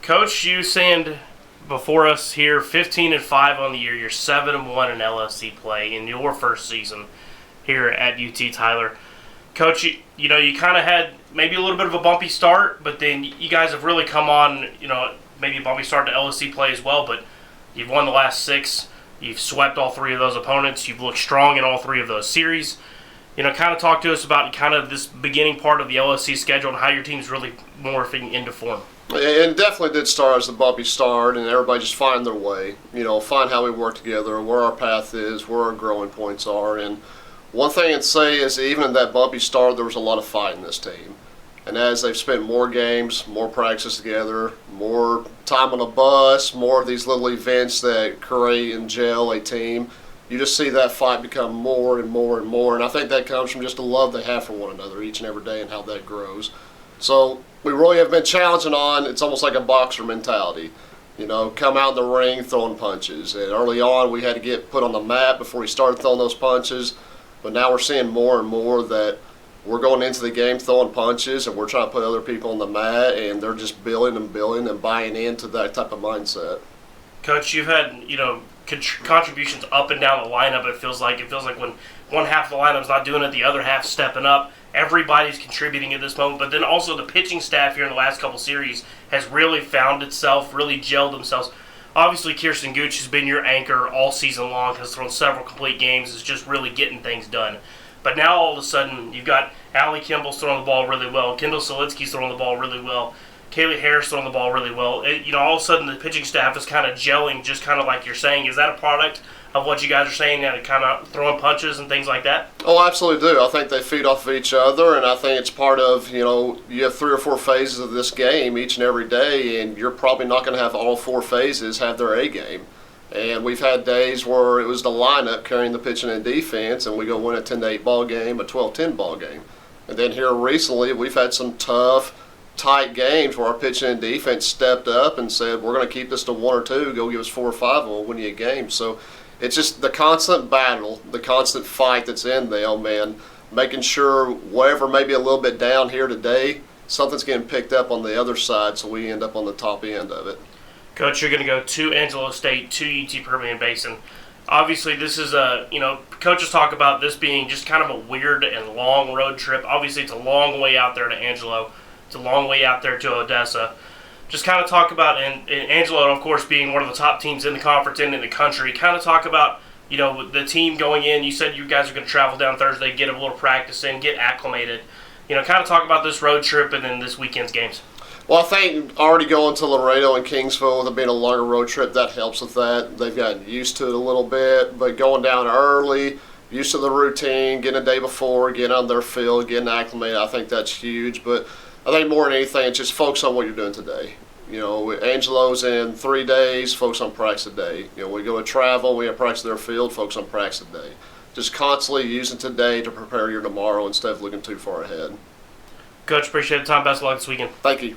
Coach, you saying before us here 15-5 on the year. You're 7-1 in LSC play in your first season here at UT Tyler. Coach, you kind of had maybe a little bit of a bumpy start, but then you guys have really come on, maybe a bumpy start to LSC play as well, but you've won the last 6. You've swept all 3 of those opponents. You've looked strong in all 3 of those series. Kind of talk to us about kind of this beginning part of the LSC schedule and how your team's really morphing into form. It definitely did start as a bumpy start, and everybody just find their way, find how we work together, where our path is, where our growing points are. And one thing I'd say is even in that bumpy start, there was a lot of fight in this team. And as they've spent more games, more practice together, more time on a bus, more of these little events that create and gel a team, you just see that fight become more and more and more. And I think that comes from just the love they have for one another each and every day and how that grows. So we really have been challenging on, it's almost like a boxer mentality. Come out in the ring throwing punches. And early on, we had to get put on the mat before we started throwing those punches. But now we're seeing more and more that we're going into the game throwing punches, and we're trying to put other people on the mat, and they're just building and buying into that type of mindset. Coach, you've had contributions up and down the lineup. It feels like when one half of the lineup's not doing it, the other half stepping up. Everybody's contributing at this moment, but then also the pitching staff here in the last couple series has really found itself, really gelled themselves. Obviously, Kirsten Gooch has been your anchor all season long, has thrown several complete games, is just really getting things done. But now all of a sudden, you've got Allie Kimball's throwing the ball really well, Kendall Solitsky's throwing the ball really well, Kaylee Harris throwing the ball really well. All of a sudden the pitching staff is kind of gelling, just kind of like you're saying. Is that a product of what you guys are saying, kind of throwing punches and things like that? Oh, absolutely do. I think they feed off of each other, and I think it's part of, you have 3 or 4 phases of this game each and every day, and you're probably not going to have all 4 phases have their A game. And we've had days where it was the lineup carrying the pitching and defense, and we go win a 10-8 ball game, a 12-10 ball game. And then here recently, we've had some tough, tight games where our pitching and defense stepped up and said, we're going to keep this to 1 or 2, go give us 4 or 5, and we'll win you a game. So it's just the constant battle, the constant fight that's in there, man, making sure whatever may be a little bit down here today, something's getting picked up on the other side so we end up on the top end of it. Coach, you're going to go to Angelo State, to UT Permian Basin. Obviously, this is coaches talk about this being just kind of a weird and long road trip. Obviously, it's a long way out there to Angelo. It's a long way out there to Odessa. Just kind of talk about, and Angelo, of course, being one of the top teams in the conference and in the country, kind of talk about, the team going in. You said you guys are going to travel down Thursday, get a little practice in, get acclimated. Kind of talk about this road trip and then this weekend's games. Well, I think already going to Laredo and Kingsville, with it being a longer road trip, that helps with that. They've gotten used to it a little bit, but going down early, used to the routine, getting a day before, getting on their field, getting acclimated, I think that's huge. But I think more than anything, it's just focus on what you're doing today. Angelo's in 3 days, focus on practice a day. We go to travel, we have practice their field, focus on practice a day. Just constantly using today to prepare your tomorrow instead of looking too far ahead. Coach, appreciate the time. Best of luck this weekend. Thank you.